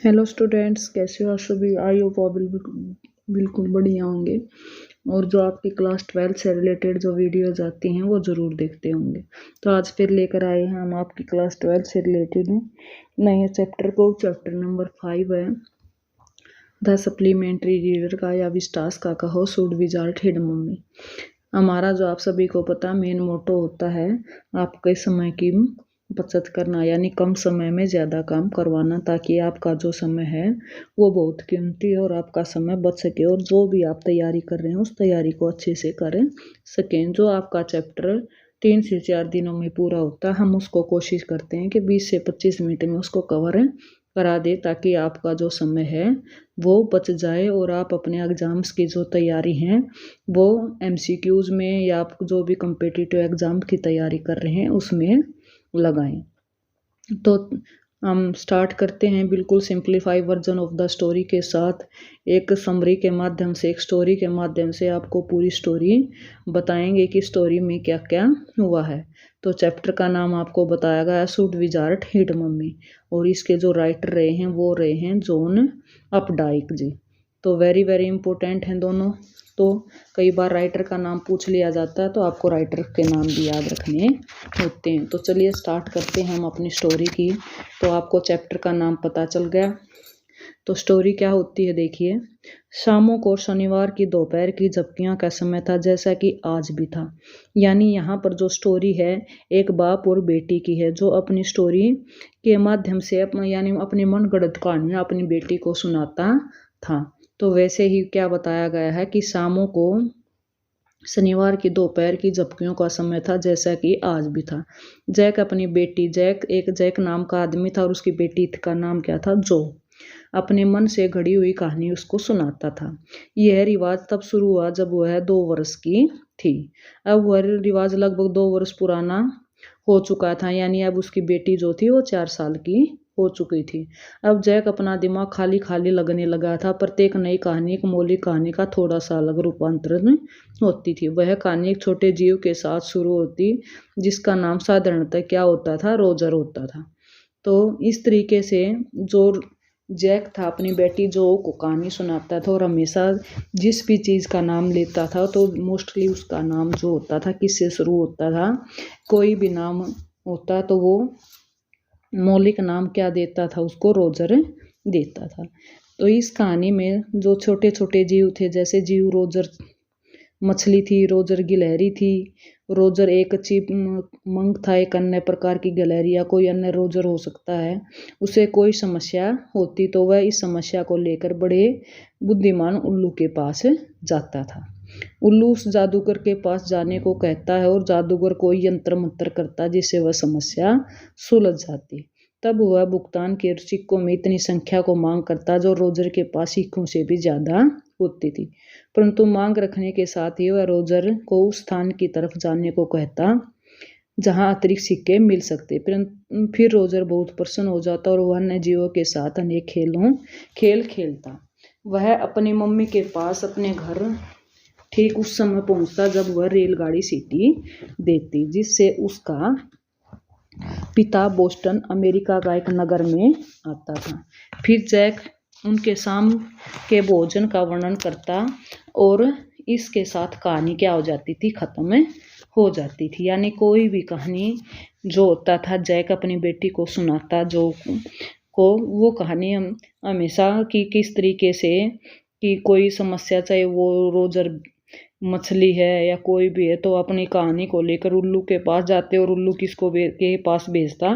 Hello students, कैसे हो आप सभी। आई होप आप बिल्कुल बढ़िया होंगे और जो आपकी क्लास 12 से रिलेटेड जो वीडियोज आती हैं वो ज़रूर देखते होंगे। तो आज फिर लेकर आए हैं हम आपकी क्लास 12 से रिलेटेड नए चैप्टर को। चैप्टर नंबर 5 है द सप्लीमेंट्री रीडर का या विस्टास का कहो शुड विजार्ट हिड मम्मी। हमारा जो आप सभी को पता मेन मोटो होता है आपके समय की बचत करना, यानी कम समय में ज़्यादा काम करवाना, ताकि आपका जो समय है वो बहुत कीमती है और आपका समय बच सके और जो भी आप तैयारी कर रहे हैं उस तैयारी को अच्छे से कर सकें। जो आपका चैप्टर 3 से 4 दिनों में पूरा होता है, हम उसको कोशिश करते हैं कि 20 से 25 मिनट में उसको कवर करा दे, ताकि आपका जो समय है वो बच जाए और आप अपने एग्ज़ाम्स की जो तैयारी हैं वो MCQs में या आप जो भी कम्पिटिटिव एग्ज़ाम की तैयारी कर रहे हैं उसमें लगाएं। तो हम स्टार्ट करते हैं बिल्कुल simplify version of the story के साथ। एक समरी के माध्यम से, एक स्टोरी के माध्यम से आपको पूरी स्टोरी बताएंगे कि स्टोरी में क्या क्या हुआ है। तो चैप्टर का नाम आपको बताया गया है शुड विजार्ट हिड मम्मी, और इसके जो राइटर रहे हैं वो रहे हैं जॉन अपडाइक जी। तो वेरी वेरी इंपॉर्टेंट हैं दोनों। तो कई बार राइटर का नाम पूछ लिया जाता है तो आपको राइटर के नाम भी याद रखने होते हैं। तो चलिए स्टार्ट करते हैं हम अपनी स्टोरी की। तो आपको चैप्टर का नाम पता चल गया। तो स्टोरी क्या होती है देखिए। शामों को शनिवार की दोपहर की झपकियां का समय था, जैसा कि आज भी था। यानी यहाँ पर जो स्टोरी है एक बाप और बेटी की है, जो अपनी स्टोरी के माध्यम से यानी अपनी मनगढ़ंत कहानियां अपनी बेटी को सुनाता था। तो वैसे ही क्या बताया गया है कि शामों को शनिवार की दोपहर की झपकियों का समय था, जैसा कि आज भी था। जैक अपनी बेटी, जैक नाम का आदमी था और उसकी बेटी का नाम क्या था, जो अपने मन से घड़ी हुई कहानी उसको सुनाता था। यह रिवाज तब शुरू हुआ जब वह 2 वर्ष की थी। अब वह रिवाज लगभग 2 वर्ष पुराना हो चुका था, यानी अब उसकी बेटी जो थी वो 4 साल की हो चुकी थी। अब जैक अपना दिमाग खाली खाली लगने लगा था। प्रत्येक नई कहानी एक मौलिक कहानी का थोड़ा सा अलग रूपांतरण होती थी। वह कहानी एक छोटे जीव के साथ शुरू होती, जिसका नाम साधारणतः क्या होता था, रोजर होता था। तो इस तरीके से जो जैक था अपनी बेटी जो को कहानी सुनाता था, और हमेशा जिस भी चीज़ का नाम लेता था तो मोस्टली उसका नाम जो होता था किससे शुरू होता था, कोई भी नाम होता तो वो मौलिक नाम क्या देता था, उसको रोजर देता था। तो इस कहानी में जो छोटे छोटे जीव थे, जैसे जीव रोजर मछली थी, रोजर गिलहरी थी, रोजर एक चिप मंक था, एक अन्य प्रकार की गिलहरी या कोई अन्य रोजर हो सकता है। उसे कोई समस्या होती तो वह इस समस्या को लेकर बड़े बुद्धिमान उल्लू के पास जाता था। उल्लू उस जादूगर के पास जाने को कहता है और जादूगर कोई यंत्र मंत्र करता जिससे वह समस्या सुलझ जाती। तब वह भुगतान के सिक्कों में इतनी संख्या को मांग करता जो रोजर के पास सिक्कों से भी ज्यादा होती थी, परंतु मांग रखने के साथ ही वह रोजर को उस स्थान की तरफ जाने को कहता जहां अतिरिक्त सिक्के मिल सकते। फिर रोजर बहुत प्रसन्न हो जाता और वह अन्य जीवों के साथ अनेक खेल खेलता। वह अपनी मम्मी के पास अपने घर ठीक उस समय पहुंचता जब वह रेलगाड़ी सीटी देती, जिससे उसका पिता बोस्टन अमेरिका का एक नगर में आता था। फिर जैक उनके शाम के भोजन का वर्णन करता और इसके साथ कहानी क्या हो जाती थी, खत्म हो जाती थी। यानी कोई भी कहानी जो होता था जैक अपनी बेटी को सुनाता, जो को वो कहानी हमेशा की किस तरीके से कि कोई समस्या, चाहे वो रोजर मछली है या कोई भी है, तो अपनी कहानी को लेकर उल्लू के पास जाते और उल्लू किसको के पास भेजता,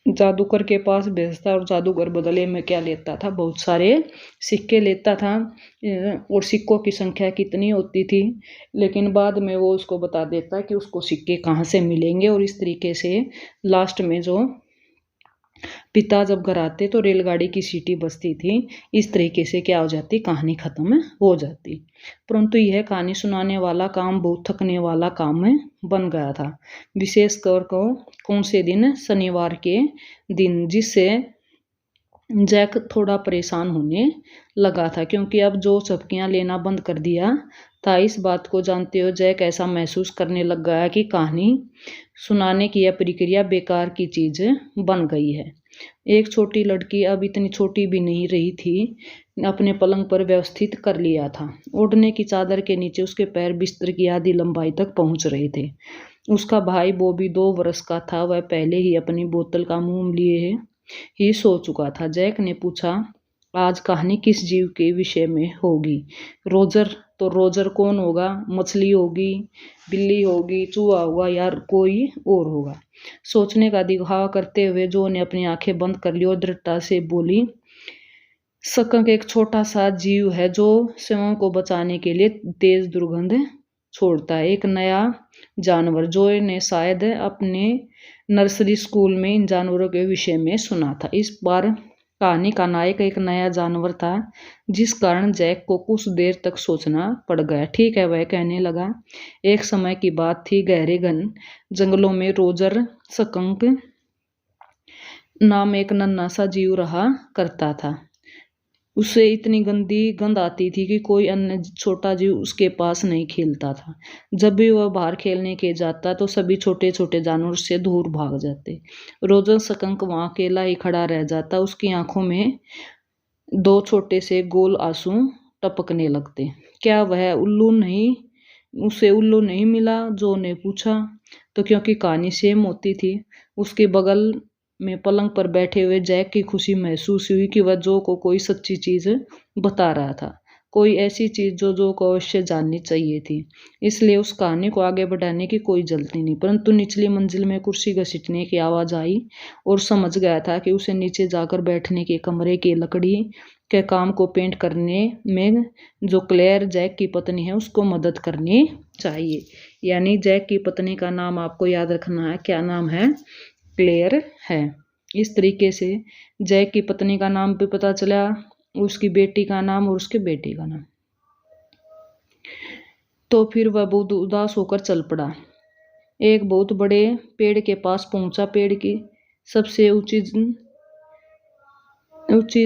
जादूगर के पास भेजता, और जादूगर बदले में क्या लेता था, बहुत सारे सिक्के लेता था। और सिक्कों की संख्या कितनी होती थी, लेकिन बाद में वो उसको बता देता कि उसको सिक्के कहाँ से मिलेंगे। और इस तरीके से लास्ट में जो पिता जब घर आते तो रेलगाड़ी की सीटी बजती थी। इस तरीके से क्या हो जाती, कहानी खत्म हो जाती। परंतु यह कहानी सुनाने वाला काम बहुत थकने वाला काम बन गया था, विशेषकर को कौन से दिन, शनिवार के दिन, जिससे जैक थोड़ा परेशान होने लगा था, क्योंकि अब जो झपकियां लेना बंद कर दिया था। इस बात को जानते हुए जैक ऐसा महसूस करने लग गया कि कहानी सुनाने की यह प्रक्रिया बेकार की चीज बन गई है। एक छोटी लड़की, अब इतनी छोटी भी नहीं रही थी, अपने पलंग पर व्यवस्थित कर लिया था। ओढ़ने की चादर के नीचे उसके पैर बिस्तर की आधी लंबाई तक पहुंच रहे थे। उसका भाई बॉबी 2 वर्ष का था। वह पहले ही अपनी बोतल का मुंह लिए ही सो चुका था। जैक ने पूछा, आज कहानी किस जीव के विषय में होगी? रोजर। तो रोजर कौन होगा? मछली होगी, बिल्ली होगी, चूहा होगा या कोई और होगा? सोचने का दिखावा करते हुए जो ने अपनी आंखें बंद कर ली और दृढ़ता से बोली, सकंक एक छोटा सा जीव है जो स्वयं को बचाने के लिए तेज दुर्गंध छोड़ता है। एक नया जानवर। जोय ने शायद अपने नर्सरी स्कूल में इन जानवरों के विषय में सुना था। इस बार कहानी का नायक एक नया जानवर था, जिस कारण जैक को कुछ देर तक सोचना पड़ गया। ठीक है, वह कहने लगा, एक समय की बात थी, गहरे घन जंगलों में रोजर सकंक नाम एक नन्हा सा जीव रहा करता था। उसे इतनी गंदी गंध आती थी कि कोई अन्य छोटा जीव उसके पास नहीं खेलता था। जब भी वह बाहर खेलने के जाता तो सभी छोटे छोटे जानवर उससे दूर भाग जाते। रोजर सकंक वहां अकेला ही खड़ा रह जाता। उसकी आंखों में 2 छोटे से गोल आंसू टपकने लगते। क्या वह उसे उल्लू नहीं मिला? जो ने पूछा। तो क्योंकि कहानी सेम होती थी। उसके बगल में पलंग पर बैठे हुए जैक की खुशी महसूस हुई कि वह जो को कोई सच्ची चीज बता रहा था, कोई ऐसी चीज जो को अवश्य जाननी चाहिए थी। इसलिए उस कहानी को आगे बढ़ाने की कोई जल्दी नहीं। परंतु निचली मंजिल में कुर्सी घसीटने की आवाज आई और समझ गया था कि उसे नीचे जाकर बैठने के कमरे की लकड़ी के काम को पेंट करने में जो क्लेयर जैक की पत्नी है उसको मदद करनी चाहिए। यानी जैक की पत्नी का नाम आपको याद रखना है। क्या नाम है? क्लेयर है। इस तरीके से जैक की पत्नी का नाम भी पता चला, उसकी बेटी का नाम और उसके बेटी का नाम। तो फिर वह बहुत उदास होकर चल पड़ा। एक बहुत बड़े पेड़ के पास पहुंचा। पेड़ की सबसे ऊंची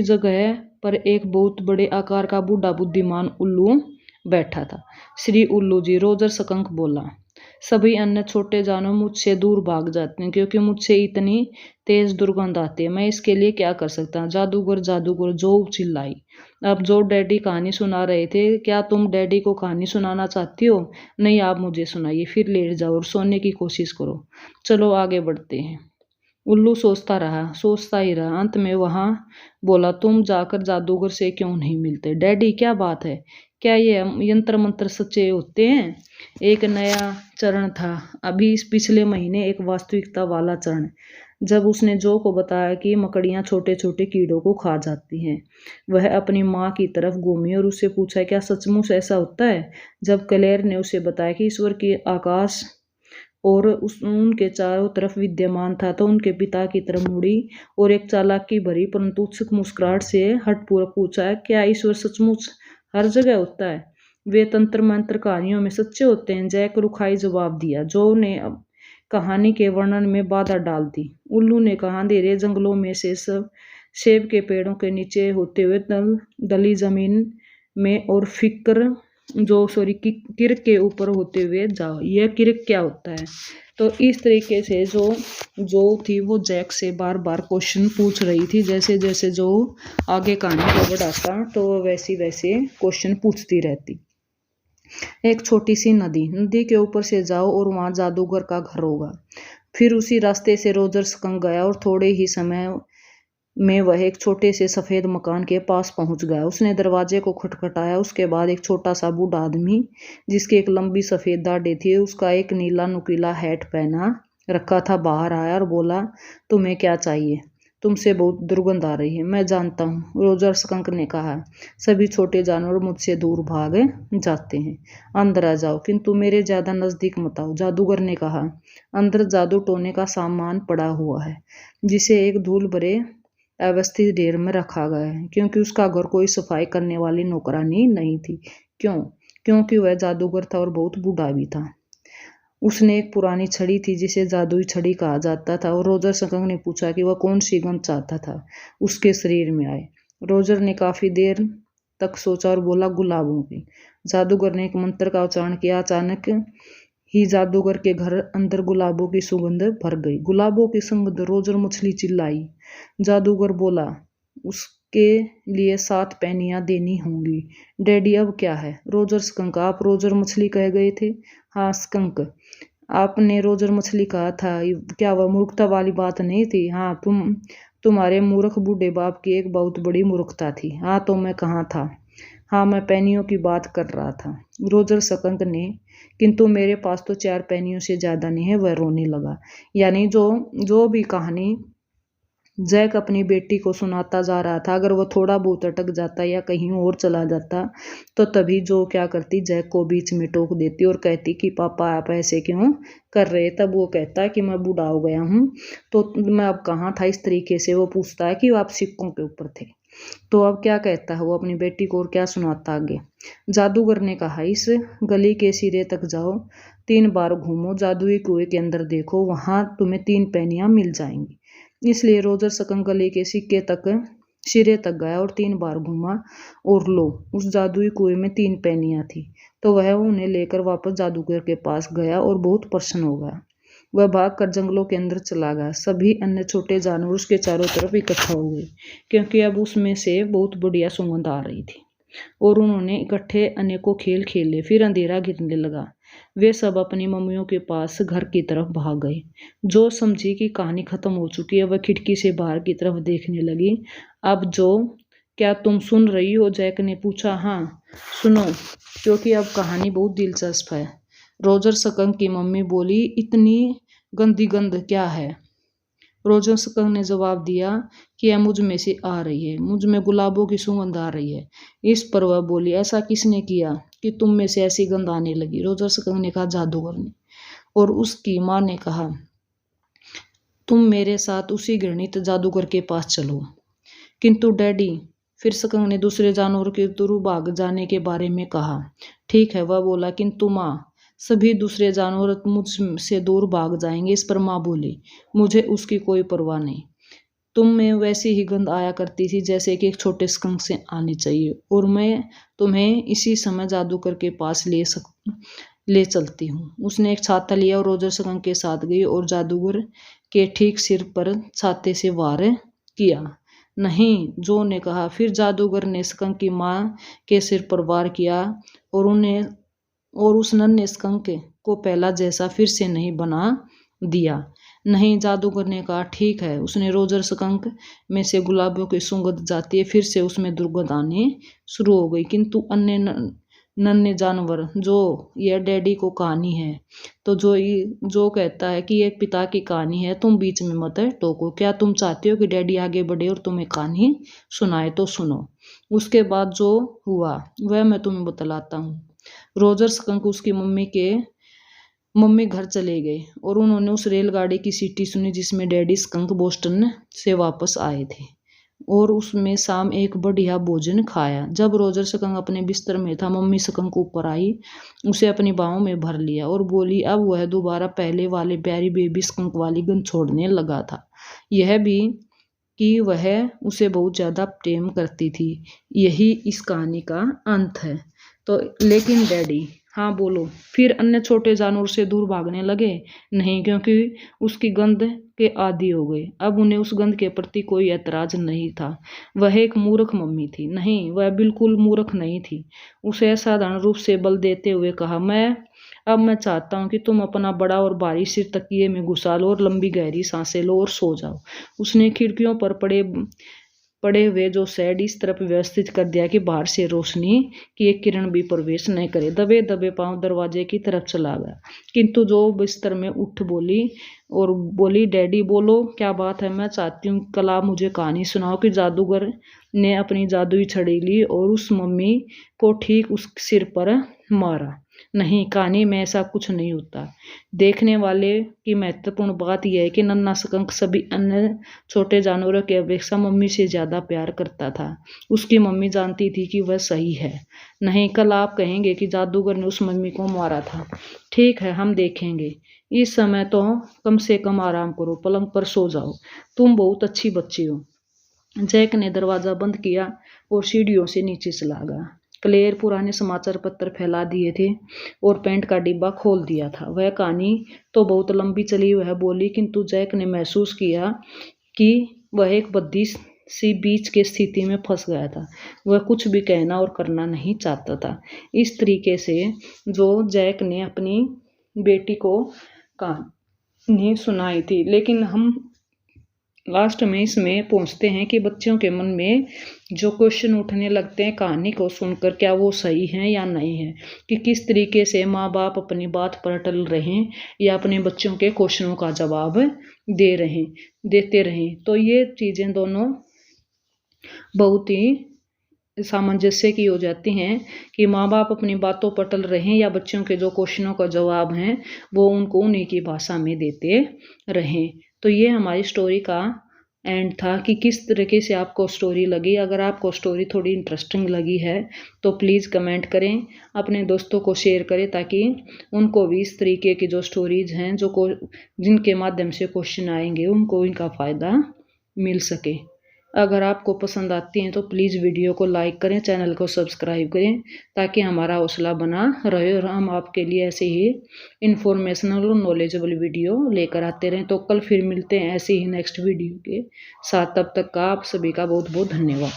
जगह पर एक बहुत बड़े आकार का बूढ़ा बुद्धिमान उल्लू बैठा था। श्री उल्लू जी, रोजर सकंक बोला, सभी अन्य छोटे जानवर मुझसे दूर भाग जाते हैं क्योंकि मुझसे इतनी तेज दुर्गंध आती है। मैं इसके लिए क्या कर सकता हूँ? जादूगर जादूगर, जो चिल्लाई। अब जो डैडी कहानी सुना रहे थे, क्या तुम डैडी को कहानी सुनाना चाहती हो? नहीं, आप मुझे सुनाइए। फिर लेट जाओ और सोने की कोशिश करो। चलो आगे बढ़ते हैं। उल्लू सोचता ही रहा। अंत में वहां बोला, तुम जाकर जादूगर से क्यों नहीं मिलते? डैडी, क्या बात है? क्या ये यंत्र मंत्र सच्चे होते हैं? एक नया चरण था, अभी इस पिछले महीने, एक वास्तविकता वाला चरण, जब उसने जो को बताया कि मकड़ियां छोटे छोटे कीड़ों को खा जाती हैं। वह अपनी माँ की तरफ घूमी और उससे पूछा, क्या सचमुच ऐसा होता है? जब क्लेयर ने उसे बताया कि ईश्वर की आकाश और उनके चारों तरफ विद्यमान था, तो उनके पिता की तरफ मुड़ी और एक चालाकी भरी परंतु उत्सुक मुस्कुराहट से हठपूर्वक पूछा, क्या ईश्वर सचमुच हर जगह होता है? वे तंत्र मंत्र कहानियों में सच्चे होते हैं? जैक रुखाई जवाब दिया। जो ने अब कहानी के वर्णन में बाधा डाल दी। उल्लू ने कहा, अंधेरे जंगलों में से सब सेब के पेड़ों के नीचे होते हुए दली जमीन में और फिक्र किरक के ऊपर होते हुए जाओ। यह किरक क्या होता है? तो इस तरीके से जो थी वो जैक से बार बार क्वेश्चन पूछ रही थी। जैसे जैसे जो आगे कहानी को बढ़ाता तो वैसी वैसे क्वेश्चन पूछती रहती। एक छोटी सी नदी के ऊपर से जाओ और वहां जादूगर का घर होगा। फिर उसी रास्ते से रोजर सकंक गया और थोड़े ही समय में वह एक छोटे से सफेद मकान के पास पहुंच गया। उसने दरवाजे को खटखटाया। उसके बाद एक छोटा सा बूढ़ा आदमी, जिसकी एक लंबी सफेद दाढ़ी थी, उसका एक नीला नुकीला हैट पहना रखा था, बाहर आया और बोला, तुम्हें क्या चाहिए? तुमसे बहुत दुर्गंध आ रही है। मैं जानता हूँ, रोजर सकंक ने कहा, सभी छोटे जानवर मुझसे दूर भाग जाते हैं। अंदर आ जाओ, किंतु मेरे ज्यादा नजदीक मत आओ। जादूगर ने कहा, अंदर जादू टोने का सामान पड़ा हुआ है, जिसे एक धूल भरे अवस्थित ढेर में रखा गया है, क्योंकि उसका घर कोई सफाई करने वाली नौकरानी नहीं थी। क्यों? क्योंकि वह जादूगर था और बहुत बूढ़ा भी था। उसने एक पुरानी छड़ी थी जिसे जादुई छड़ी कहा जाता था, और रोजर सकंक ने पूछा कि वह कौन सी गंध चाहता था उसके शरीर में आए। रोजर ने काफी देर तक सोचा और बोला, गुलाबों की। जादूगर ने एक मंत्र का उच्चारण किया। अचानक ही जादूगर के घर अंदर गुलाबों की सुगंध भर गई। गुलाबों की सुगंध, रोजर मछली चिल्लाई। जादूगर बोला, उसके लिए 7 पैनियां देनी होंगी। डैडी अब क्या है? रोजर स्कंक, आप रोजर मछली कह गए थे। हाँ स्कंक, आपने रोजर मछली कहा था, क्या वह मूर्खता वाली बात नहीं थी? हाँ, तुम्हारे मूर्ख बूढ़े बाप की एक बहुत बड़ी मूर्खता थी। हाँ तो मैं कहाँ था? हाँ मैं पैनियों की बात कर रहा था। रोजर सकंक ने, किंतु मेरे पास तो 4 पैनियों से ज्यादा नहीं है, वह रोने लगा। यानी जो भी कहानी जैक अपनी बेटी को सुनाता जा रहा था, अगर वो थोड़ा बहुत अटक जाता या कहीं और चला जाता तो तभी जो क्या करती, जैक को बीच में टोक देती और कहती कि पापा आप ऐसे क्यों कर रहे। तब वो कहता है कि मैं बूढ़ा हो गया हूँ, तो मैं अब कहाँ था। इस तरीके से वो पूछता है कि आप सिक्कों के ऊपर थे। तो अब क्या कहता है वो अपनी बेटी को और क्या सुनाता आगे। जादूगर ने कहा, इस गली के सिरे तक जाओ, 3 बार घूमो, जादुई कुएं के अंदर देखो, वहां तुम्हें 3 पैनियां मिल जाएंगी। इसलिए रोजर सकंक गली के सिरे तक गया और 3 बार घूमा, और लो, उस जादुई कुएं में 3 पैनियां थी। तो वह उन्हें लेकर वापस जादूगर के पास गया और बहुत प्रसन्न हो गया। वह भागकर जंगलों के अंदर चला गया। सभी अन्य छोटे जानवर उसके चारों तरफ इकट्ठा हो गए, क्योंकि अब उसमें से बहुत बढ़िया सुगंध आ रही थी, और उन्होंने इकट्ठे अनेकों खेल खेले। फिर अंधेरा गिरने लगा। वे सब अपनी मम्मियों के पास घर की तरफ भाग गए। जो समझी कि कहानी खत्म हो चुकी है, वह खिड़की से बाहर की तरफ देखने लगी। अब जो, क्या तुम सुन रही हो? जैक ने पूछा। हाँ सुनो, क्योंकि अब कहानी बहुत दिलचस्प है। रोजर सकंक की मम्मी बोली, इतनी गंदी गंध क्या है? रोजर सकंक ने जवाब दिया कि यह मुझ में से आ रही है, मुझ में गुलाबों की सुगंध आ रही है। इस पर वह बोली, ऐसा किसने किया कि तुम में से ऐसी गंध आने लगी? रोजर सकंक ने कहा, जादूगर ने। और उसकी माँ ने कहा, तुम मेरे साथ उसी घृणित जादूगर के पास चलो। किंतु डैडी, फिर सकंक ने दूसरे जानवर के दूर भाग जाने के बारे में कहा। ठीक है, वह बोला, किंतु माँ, सभी दूसरे जानवर मुझ से दूर भाग जाएंगे। इस पर माँ बोली, मुझे उसकी कोई परवाह नहीं। तुम में वैसी ही गंध आया करती थी जैसे कि एक छोटे स्कंक से आनी चाहिए, और मैं तुम्हें इसी समय जादूगर के पास ले चलती हूँ। उसने एक छाता लिया और रोजर सकंक के साथ गई और जादूगर के ठीक सिर पर छाते से वार किया। नहीं, जो ने कहा। फिर जादूगर ने स्कंक की माँ के सिर पर वार किया, और उस नन्हे स्कंक को पहला जैसा फिर से नहीं बना दिया। नहीं, जादूगर ने कहा। ठीक है। उसने रोजर स्कंक में से गुलाबों की सुगंध जाती है, फिर से उसमें दुर्गंध आने शुरू हो गई। किंतु अन्य नन्हे जानवर, जो यह डैडी को कहानी है, तो जो कहता है कि यह पिता की कहानी है, तुम बीच में मत टोको। क्या तुम चाहते हो कि डैडी आगे बढ़े और तुम्हें कहानी सुनाए? तो सुनो। उसके बाद जो हुआ वह मैं तुम्हें बतलाता हूँ। रोजर स्कंक उसकी मम्मी घर चले गए, और उन्होंने उस रेलगाड़ी की सीटी सुनी जिसमें डैडी स्कंक बोस्टन से वापस आए थे, और उसमें शाम एक बढ़िया भोजन खाया। जब रोजर स्कंक अपने बिस्तर में था, मम्मी स्कंक ऊपर आई, उसे अपनी बाहों में भर लिया और बोली, अब वह दोबारा पहले वाले प्यारी बेबी स्कंक वाली गंध छोड़ने लगा था। यह भी कि वह उसे बहुत ज्यादा प्रेम करती थी। यही इस कहानी का अंत है। तो लेकिन डैडी, हाँ बोलो। फिर अन्य छोटे जानवर से दूर भागने लगे? नहीं, क्योंकि उसकी गंध के आदी हो गए। अब उन्हें उस गंध के प्रति कोई ऐतराज नहीं था। वह एक मूर्ख मम्मी थी। नहीं, वह बिल्कुल मूर्ख नहीं थी। उसे असाधारण रूप से बल देते हुए कहा, अब मैं चाहता हूँ कि तुम अपना बड़ा और भारी सिर तकिए में घुसा लो और लंबी गहरी सांसें लो और सो जाओ। उसने खिड़कियों पर पड़े हुए जो शेड इस तरफ व्यवस्थित कर दिया कि बाहर से रोशनी की एक किरण भी प्रवेश नहीं करे। दबे दबे पांव दरवाजे की तरफ चला गया, किंतु जो बिस्तर में उठ बोली, डैडी बोलो, क्या बात है? मैं चाहती हूँ कल आप मुझे कहानी सुनाओ कि जादूगर ने अपनी जादुई छड़ी ली और उस मम्मी को ठीक उस सिर पर मारा। नहीं, कहानी में ऐसा कुछ नहीं होता। देखने वाले की महत्वपूर्ण बात यह है कि नन्हा स्कंक सभी अन्य छोटे जानवरों की अपेक्षा मम्मी से ज्यादा प्यार करता था। उसकी मम्मी जानती थी कि वह सही है। नहीं, कल आप कहेंगे कि जादूगर ने उस मम्मी को मारा था। ठीक है, हम देखेंगे। इस समय तो कम से कम आराम करो, पलंग पर सो जाओ। तुम बहुत अच्छी बच्ची हो। जैक ने दरवाजा बंद किया और सीढ़ियों से नीचे चला गया। क्लेयर पुराने समाचार पत्र फैला दिए थे और पेंट का डिब्बा खोल दिया था। वह कहानी तो बहुत लंबी चली, वह बोली, किंतु जैक ने महसूस किया कि वह एक बद्दी सी बीच के स्थिति में फंस गया था। वह कुछ भी कहना और करना नहीं चाहता था। इस तरीके से जो जैक ने अपनी बेटी को कहानी सुनाई थी, लेकिन हम लास्ट में इसमें पहुंचते हैं कि बच्चों के मन में जो क्वेश्चन उठने लगते हैं कहानी को सुनकर, क्या वो सही है या नहीं है, कि किस तरीके से माँ बाप अपनी बात पर अटल रहें या अपने बच्चों के क्वेश्चनों का जवाब देते रहें। तो ये चीज़ें दोनों बहुत ही सामंजस्य की हो जाती हैं कि माँ बाप अपनी बातों पर अटल रहें या बच्चों के जो क्वेश्चनों का जवाब हैं वो उनको उन्हीं की भाषा में देते रहें। तो ये हमारी स्टोरी का एंड था कि किस तरीके से आपको स्टोरी लगी। अगर आपको स्टोरी थोड़ी इंटरेस्टिंग लगी है तो प्लीज़ कमेंट करें, अपने दोस्तों को शेयर करें, ताकि उनको भी इस तरीके की जो स्टोरीज हैं जिनके माध्यम से क्वेश्चन आएंगे उनको इनका फ़ायदा मिल सके। अगर आपको पसंद आती हैं तो प्लीज़ वीडियो को लाइक करें, चैनल को सब्सक्राइब करें, ताकि हमारा हौसला बना रहे और हम आपके लिए ऐसे ही इंफॉर्मेशनल और नॉलेजेबल वीडियो लेकर आते रहें। तो कल फिर मिलते हैं ऐसे ही नेक्स्ट वीडियो के साथ। तब तक का आप सभी का बहुत बहुत धन्यवाद।